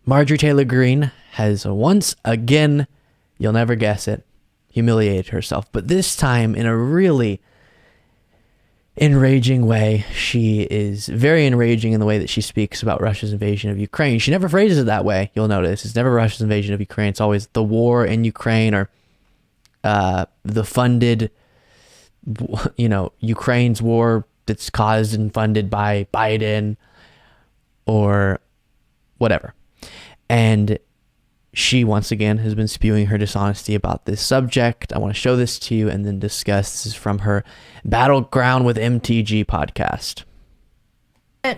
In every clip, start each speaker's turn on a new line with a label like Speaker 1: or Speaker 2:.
Speaker 1: Marjorie Taylor Greene has once again, you'll never guess it, humiliated herself. But this time in a really enraging way. She is very enraging in the way that she speaks about Russia's invasion of Ukraine. She never phrases it that way, you'll notice. It's never Russia's invasion of Ukraine. It's always the war in Ukraine, or the funded, Ukraine's war that's caused and funded by Biden or whatever. And she, once again, has been spewing her dishonesty about this subject. I want to show this to you and then discuss. This is from her Battleground with MTG podcast.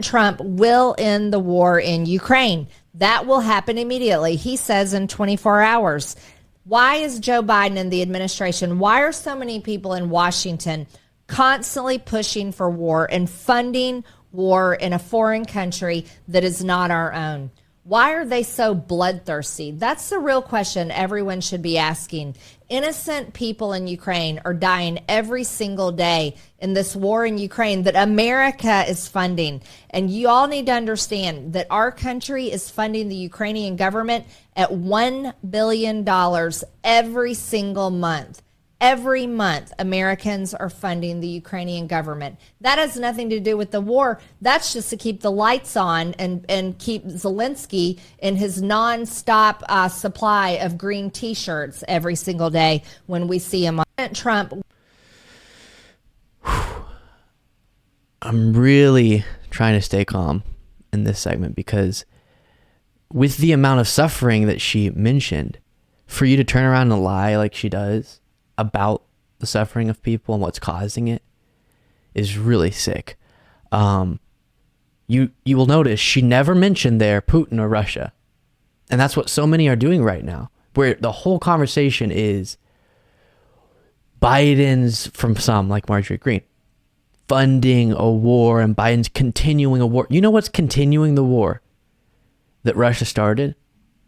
Speaker 2: Trump will end the war in Ukraine. That will happen immediately, he says, in 24 hours. Why is Joe Biden and the administration, why are so many people in Washington constantly pushing for war and funding war in a foreign country that is not our own? Why are they so bloodthirsty? That's the real question everyone should be asking. Innocent people in Ukraine are dying every single day in this war in Ukraine that America is funding. And you all need to understand that our country is funding the Ukrainian government at $1 billion every single month. Every month, Americans are funding the Ukrainian government. That has nothing to do with the war. That's just to keep the lights on and keep Zelensky in his nonstop supply of green T-shirts every single day when we see him on Trump.
Speaker 1: I'm really trying to stay calm in this segment because with the amount of suffering that she mentioned, for you to turn around and lie like she does about the suffering of people and what's causing it is really sick. You will notice she never mentioned there Putin or Russia. And that's what so many are doing right now, where the whole conversation is Biden's, from some like Marjorie Greene, funding a war and Biden's continuing a war. You know what's continuing the war that Russia started?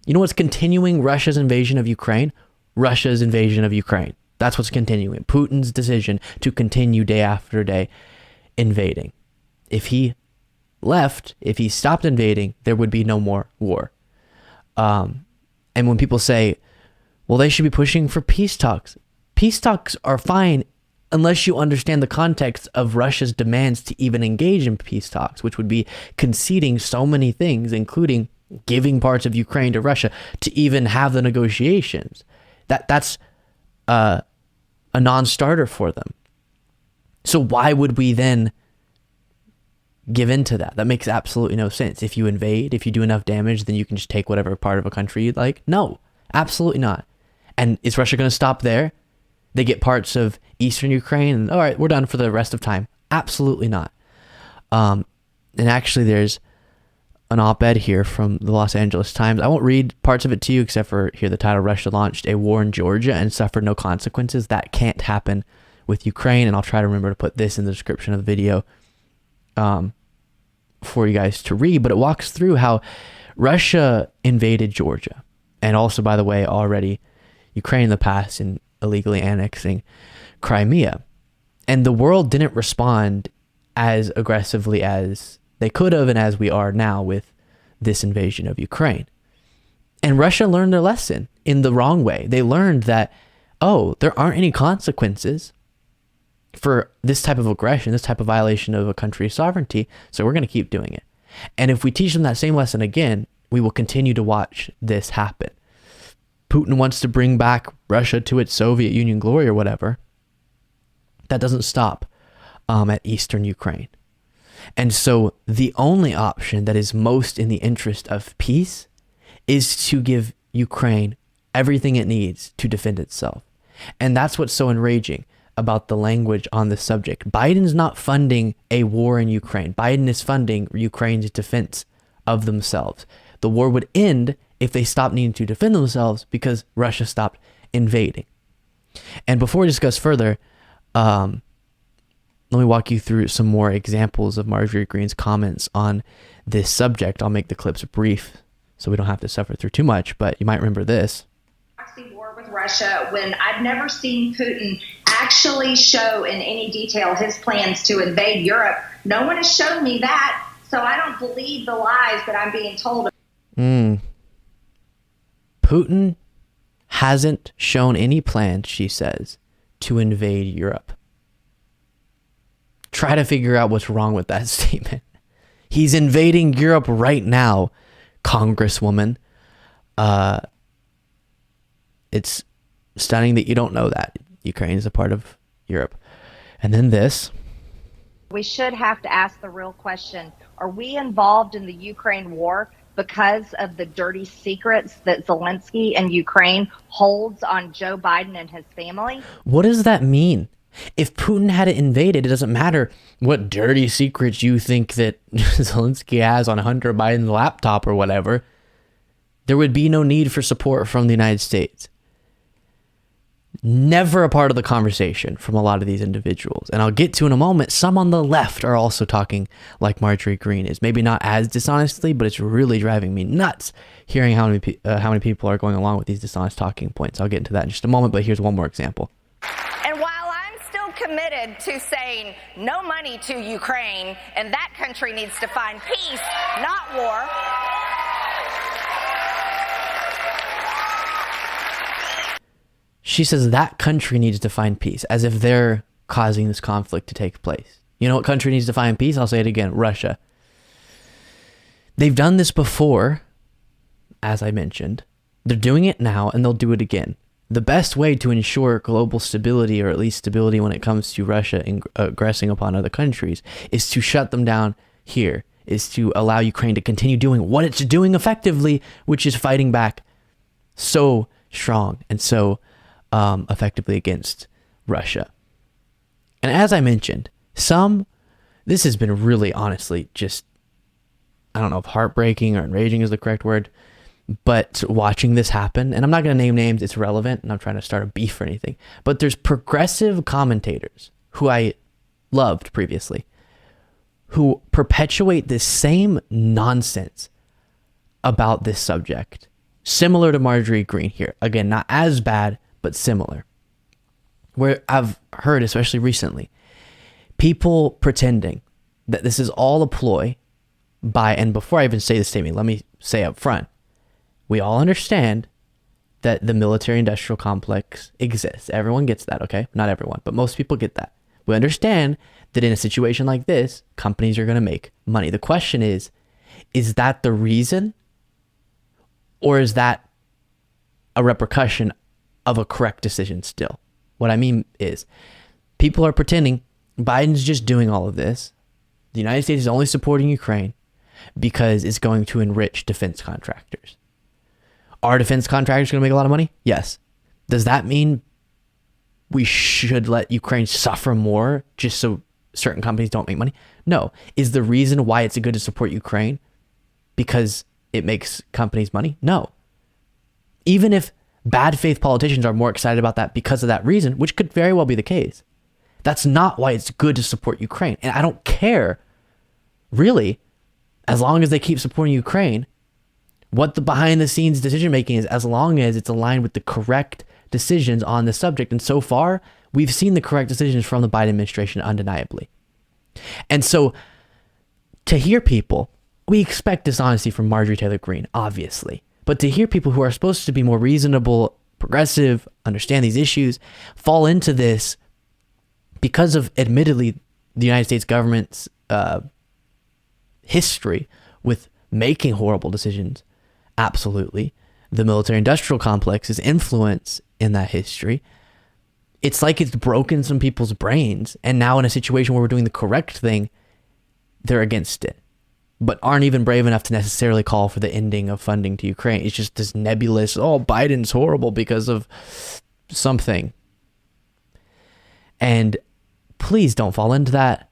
Speaker 1: You know what's continuing Russia's invasion of Ukraine? Russia's invasion of Ukraine. That's what's continuing. Putin's decision to continue day after day invading. If he left, if he stopped invading, there would be no more war. And when people say, well, they should be pushing for peace talks. Peace talks are fine unless you understand the context of Russia's demands to even engage in peace talks, which would be conceding so many things, including giving parts of Ukraine to Russia to even have the negotiations. That's a non-starter for them. So why would we then give into that? That makes absolutely no sense. If you invade, if you do enough damage, then you can just take whatever part of a country you'd like. No, absolutely not. And is Russia going to stop there? They get parts of eastern Ukraine and all right, we're done for the rest of time. Absolutely not. And actually there's an op-ed here from the Los Angeles Times. I won't read parts of it to you except for here the title, Russia launched a war in Georgia and suffered no consequences. That can't happen with Ukraine, and I'll try to remember to put this in the description of the video for you guys to read, but it walks through how Russia invaded Georgia, and also, by the way, already Ukraine in the past in illegally annexing Crimea, and the world didn't respond as aggressively as they could have and as we are now with this invasion of Ukraine. And Russia learned their lesson in the wrong way. They learned that, oh, there aren't any consequences for this type of aggression, this type of violation of a country's sovereignty, so we're going to keep doing it. And if we teach them that same lesson again, we will continue to watch this happen. Putin wants to bring back Russia to its Soviet Union glory or whatever. That doesn't stop at eastern Ukraine. And so the only option that is most in the interest of peace is to give Ukraine everything it needs to defend itself. And that's what's so enraging about the language on this subject. Biden's not funding a war in Ukraine. Biden is funding Ukraine's defense of themselves. The war would end if they stopped needing to defend themselves because Russia stopped invading. And before we discuss further, let me walk you through some more examples of Marjorie Greene's comments on this subject. I'll make the clips brief so we don't have to suffer through too much, but you might remember this.
Speaker 3: War with Russia, when I've never seen Putin actually show in any detail his plans to invade Europe. No one has shown me that, so I don't believe the lies that I'm being told.
Speaker 1: Putin hasn't shown any plans, she says, to invade Europe. Try to figure out what's wrong with that statement. He's invading Europe right now, Congresswoman. It's stunning that you don't know that. Ukraine is a part of Europe. And then this.
Speaker 4: We should have to ask the real question. Are we involved in the Ukraine war because of the dirty secrets that Zelensky and Ukraine holds on Joe Biden and his family?
Speaker 1: What does that mean? If Putin had invaded, it doesn't matter what dirty secrets you think that Zelensky has on Hunter Biden's laptop or whatever. There would be no need for support from the United States. Never a part of the conversation from a lot of these individuals. And I'll get to in a moment, some on the left are also talking like Marjorie Greene is. Maybe not as dishonestly, but it's really driving me nuts hearing how many people are going along with these dishonest talking points. I'll get into that in just a moment, but here's one more example.
Speaker 5: And while I'm still committed to saying no money to Ukraine, and that country needs to find peace, not war,
Speaker 1: she says that country needs to find peace, as if they're causing this conflict to take place. You know what country needs to find peace? I'll say it again, Russia. They've done this before, as I mentioned. They're doing it now, and they'll do it again. The best way to ensure global stability, or at least stability when it comes to Russia aggressing upon other countries, is to shut them down here, is to allow Ukraine to continue doing what it's doing effectively, which is fighting back so strong and so effectively against Russia. And as I mentioned, this has been really honestly just, I don't know if heartbreaking or enraging is the correct word, but watching this happen, and I'm not going to name names, it's relevant, and I'm trying to start a beef or anything, but there's progressive commentators who I loved previously who perpetuate this same nonsense about this subject, similar to Marjorie Greene here. Again, not as bad, but similar. Where I've heard, especially recently, people pretending that this is all a ploy by, and before I even say the statement, let me say up front, we all understand that the military-industrial complex exists. Everyone gets that, okay? Not everyone, but most people get that. We understand that in a situation like this, companies are going to make money. The question is that the reason, or is that a repercussion of a correct decision still? What I mean is, people are pretending Biden's just doing all of this. The United States is only supporting Ukraine because it's going to enrich defense contractors. Are defense contractors going to make a lot of money? Yes. Does that mean we should let Ukraine suffer more just so certain companies don't make money? No. Is the reason why it's good to support Ukraine because it makes companies money? No. Even if bad faith politicians are more excited about that because of that reason, which could very well be the case, that's not why it's good to support Ukraine. And I don't care, really, as long as they keep supporting Ukraine, what the behind the scenes decision making is, as long as it's aligned with the correct decisions on the subject. And so far, we've seen the correct decisions from the Biden administration undeniably. And so to hear people, we expect dishonesty from Marjorie Taylor Greene, obviously. But to hear people who are supposed to be more reasonable, progressive, understand these issues, fall into this because of, admittedly, the United States government's history with making horrible decisions, absolutely. The military-industrial complex's influence in that history, it's like it's broken some people's brains, and now in a situation where we're doing the correct thing, they're against it, but aren't even brave enough to necessarily call for the ending of funding to Ukraine. It's just this nebulous, oh, Biden's horrible because of something. And please don't fall into that.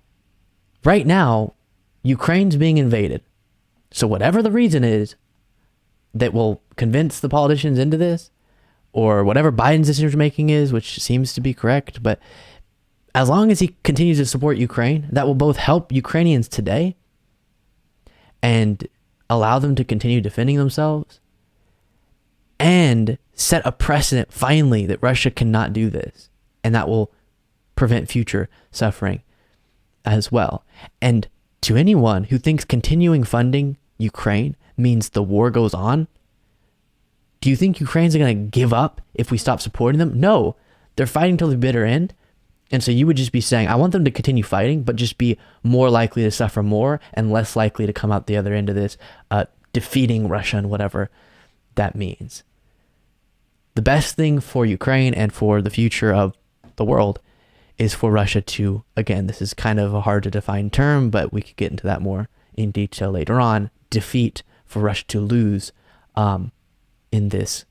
Speaker 1: Right now, Ukraine's being invaded. So whatever the reason is that will convince the politicians into this, or whatever Biden's decision making is, which seems to be correct, but as long as he continues to support Ukraine, that will both help Ukrainians today and allow them to continue defending themselves, and set a precedent finally that Russia cannot do this, and that will prevent future suffering as well. And to anyone who thinks continuing funding Ukraine means the war goes on, Do you think Ukraine's going to give up if we stop supporting them? No, they're fighting till the bitter end. And so you would just be saying, I want them to continue fighting, but just be more likely to suffer more and less likely to come out the other end of this, defeating Russia and whatever that means. The best thing for Ukraine and for the future of the world is for Russia to, again, this is kind of a hard to define term, but we could get into that more in detail later on, defeat, for Russia to lose in this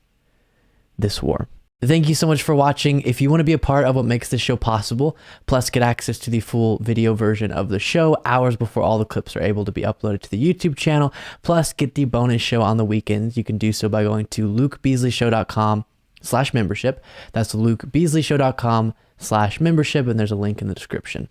Speaker 1: war. Thank you so much for watching. If you want to be a part of what makes this show possible, plus get access to the full video version of the show hours before all the clips are able to be uploaded to the YouTube channel, plus get the bonus show on the weekends, you can do so by going to lukebeasleyshow.com/membership. That's lukebeasleyshow.com/membership, and there's a link in the description.